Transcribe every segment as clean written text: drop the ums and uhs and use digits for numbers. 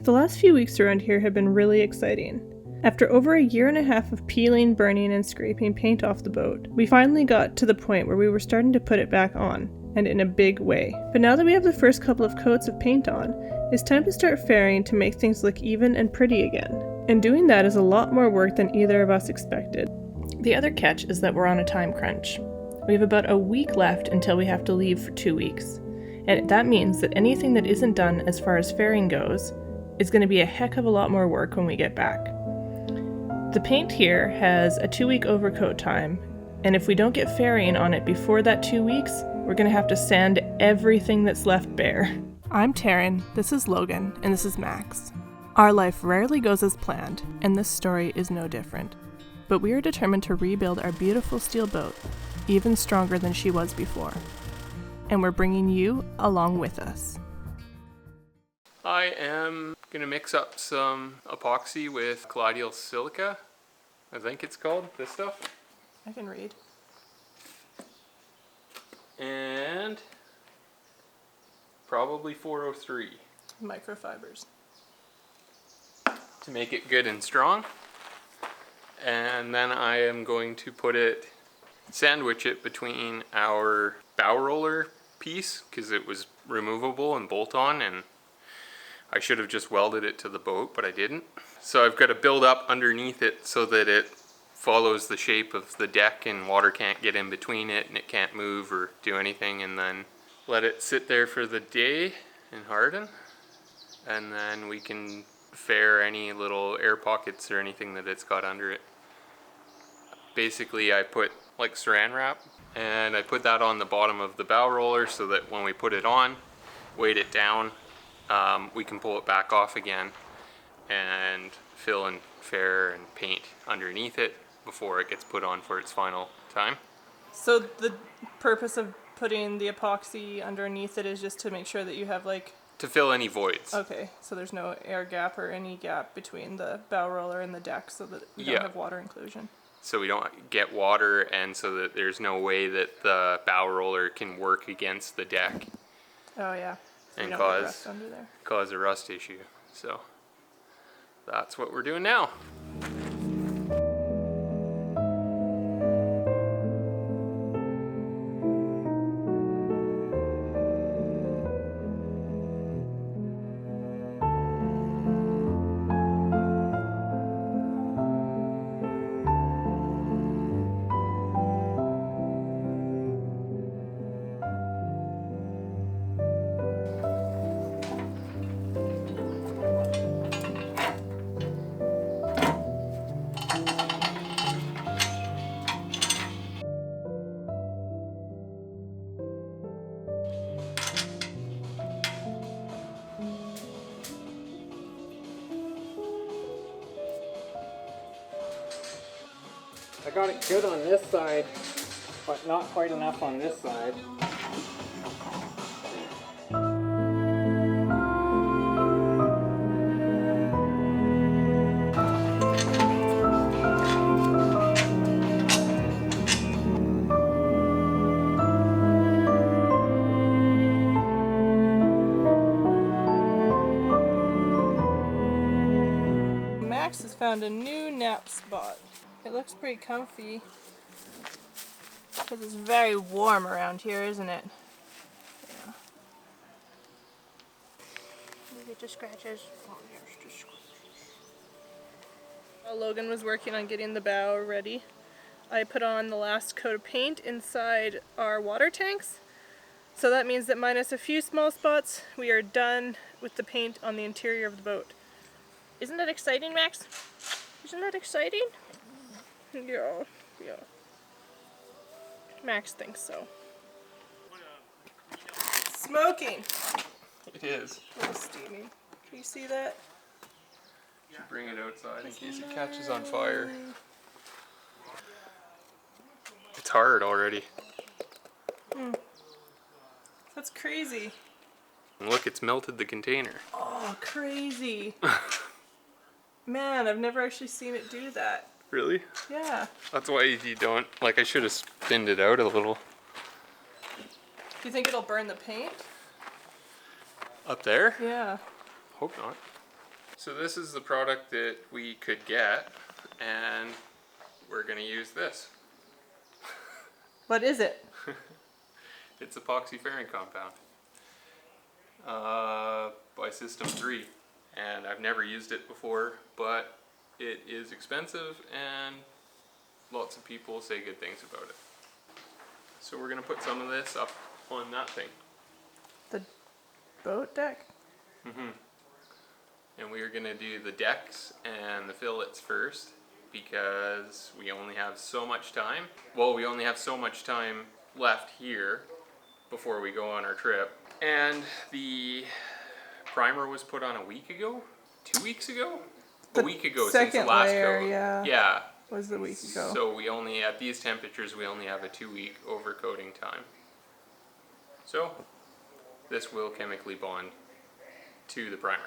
The last few weeks around here have been really exciting. After over a year and a half of peeling, burning, and scraping paint off the boat, we finally got to the point where we were starting to put it back on, and in a big way. But now that we have the first couple of coats of paint on, it's time to start ferrying to make things look even and pretty again. And doing that is a lot more work than either of us expected. The other catch is that we're on a time crunch. We have about a week left until we have to leave for 2 weeks. And that means that anything that isn't done as far as ferrying goes is going to be a heck of a lot more work when we get back. The paint here has a 2-week overcoat time, and if we don't get ferrying on it before that 2 weeks, we're going to have to sand everything that's left bare. I'm Taryn, this is Logan, and this is Max. Our life rarely goes as planned, and this story is no different. But we are determined to rebuild our beautiful steel boat, even stronger than she was before. And we're bringing you along with us. I am going to mix up some epoxy with colloidal silica, I think it's called, this stuff. I can read. And probably 403. Microfibers. To make it good and strong. And then I am going to sandwich it between our bow roller piece, because it was removable and bolt on, and I should have just welded it to the boat, but I didn't. So I've got to build up underneath it so that it follows the shape of the deck and water can't get in between it and it can't move or do anything, and then let it sit there for the day and harden, and then we can fair any little air pockets or anything that it's got under it. Basically I put like saran wrap, and I put that on the bottom of the bow roller so that when we put it on, weight it down, we can pull it back off again and fill and fair and paint underneath it before it gets put on for its final time. So the purpose of putting the epoxy underneath it is just to make sure that you have to fill any voids. Okay, so there's no air gap or any gap between the bow roller and the deck so that we don't have water inclusion. So we don't get water, and so that there's no way that the bow roller can work against the deck. Oh yeah. So and cause a rust issue. So that's what we're doing now. I got it good on this side, but not quite enough on this side. Max has found a new nap spot. It looks pretty comfy because it's very warm around here, isn't it? Yeah. You get the scratches. Oh, here's the scratches. While Logan was working on getting the bow ready, I put on the last coat of paint inside our water tanks. So that means that minus a few small spots, we are done with the paint on the interior of the boat. Isn't that exciting, Max? Isn't that exciting? Yeah. Max thinks so. Smoking! It is. A little steaming. Can you see that? Should bring it outside in case it catches on fire. It's hard already. That's crazy. And look, it's melted the container. Oh, crazy. Man, I've never actually seen it do that. Really? Yeah. That's why you don't, I should have spinned it out a little. Do you think it'll burn the paint? Up there? Yeah. Hope not. So this is the product that we could get, and we're going to use this. What is it? It's epoxy fairing compound by System 3, and I've never used it before, but it is expensive and lots of people say good things about it. So we're going to put some of this up on that thing. The boat deck? Mm-hmm. And we are going to do the decks and the fillets first because we only have so much time. Well, we only have so much time left here before we go on our trip. And the primer was put on a week ago? 2 weeks ago? A week ago since the last layer, coat. yeah. Was the week ago. So we only, at these temperatures, we only have a 2-week overcoating time. So this will chemically bond to the primer.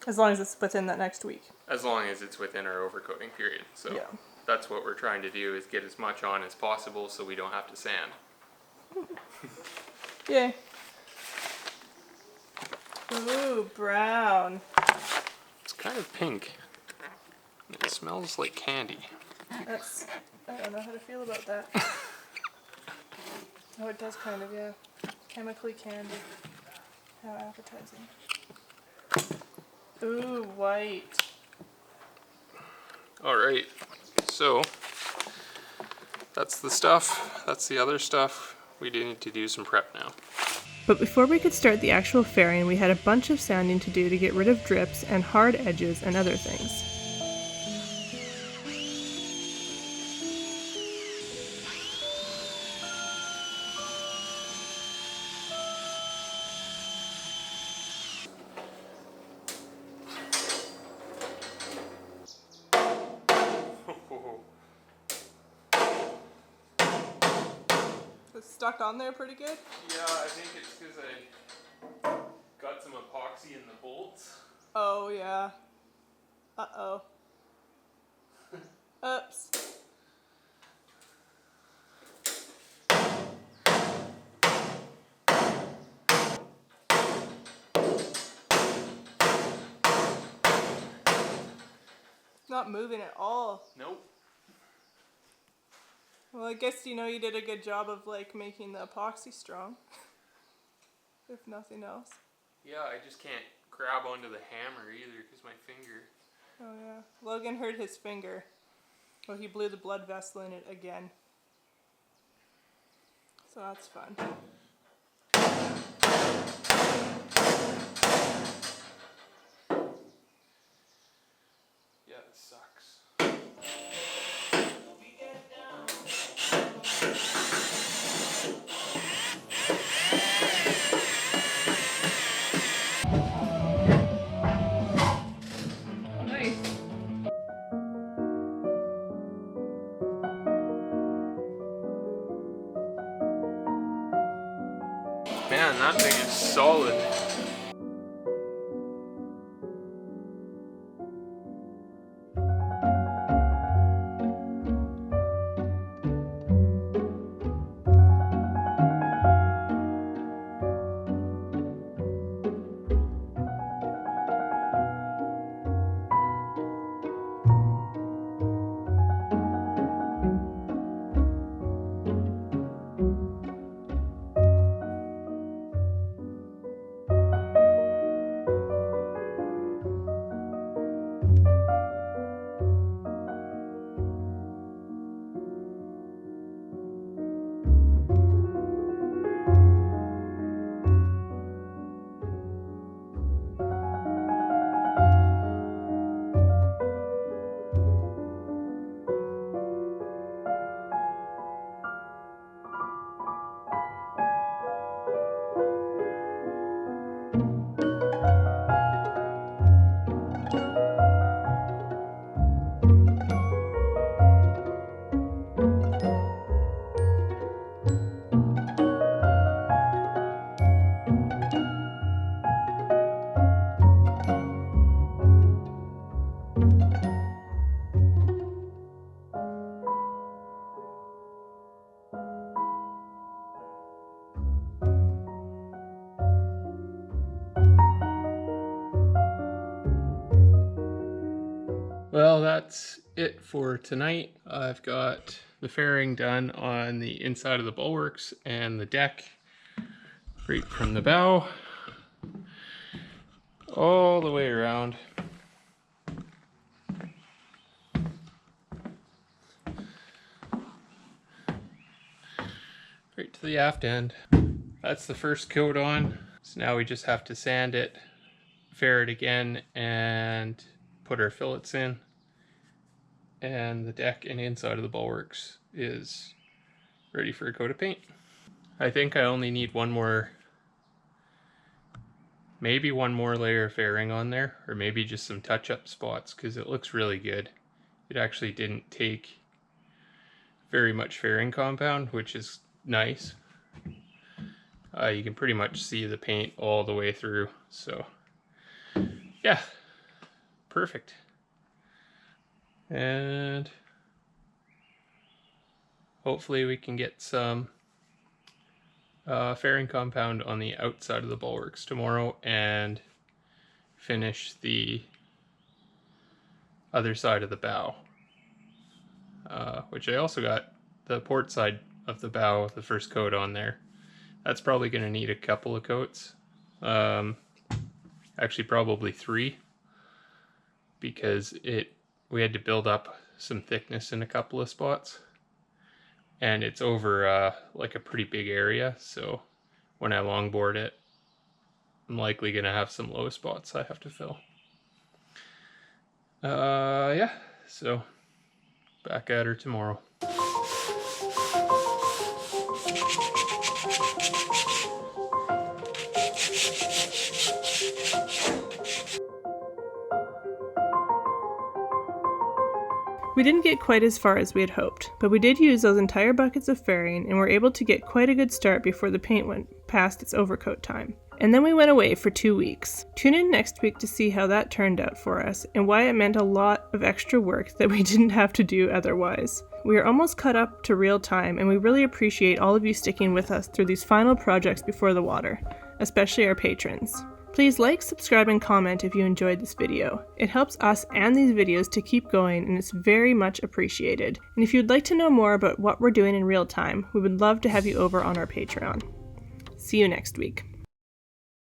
As long as it's within that next week. As long as it's within our overcoating period. So Yeah. that's what we're trying to do, is get as much on as possible so we don't have to sand. Yay. Ooh, brown. It's kind of pink. It smells like candy. I don't know how to feel about that. Oh, it does kind of, yeah. Chemically candy. How appetizing. Ooh, white. Alright, so that's the stuff. That's the other stuff. We do need to do some prep now. But before we could start the actual fairing, we had a bunch of sanding to do to get rid of drips and hard edges and other things. It's stuck on there pretty good? Yeah, I think it's because I got some epoxy in the bolts. Oh, yeah. Uh-oh. Oops. Not moving at all. Nope. Well, I guess you did a good job of like making the epoxy strong. If nothing else. Yeah, I just can't grab onto the hammer either because my finger. Oh yeah. Logan hurt his finger. Well, he blew the blood vessel in it again. So that's fun. Yeah, it sucks. Nice. Man, that thing is solid. Well, that's it for tonight. I've got the fairing done on the inside of the bulwarks and the deck, right from the bow all the way around. Right to the aft end. That's the first coat on. So now we just have to sand it, fair it again, and put our fillets in. And the deck and inside of the bulwarks is ready for a coat of paint. I think I only need maybe one more layer of fairing on there, or maybe just some touch-up spots, because it looks really good. It actually didn't take very much fairing compound, which is nice. You can pretty much see the paint all the way through, so yeah, perfect. And hopefully we can get some fairing compound on the outside of the bulwarks tomorrow and finish the other side of the bow, which I also got the port side of the bow, the first coat on there. That's probably going to need a couple of coats, actually probably 3, because we had to build up some thickness in a couple of spots, and it's over like a pretty big area, so when I longboard it, I'm likely gonna have some low spots I have to fill. Yeah, so back at her tomorrow. We didn't get quite as far as we had hoped, but we did use those entire buckets of fairing and were able to get quite a good start before the paint went past its overcoat time. And then we went away for 2 weeks. Tune in next week to see how that turned out for us and why it meant a lot of extra work that we didn't have to do otherwise. We are almost caught up to real time, and we really appreciate all of you sticking with us through these final projects before the water, especially our patrons. Please like, subscribe, and comment if you enjoyed this video. It helps us and these videos to keep going, and it's very much appreciated. And if you'd like to know more about what we're doing in real time, we would love to have you over on our Patreon. See you next week.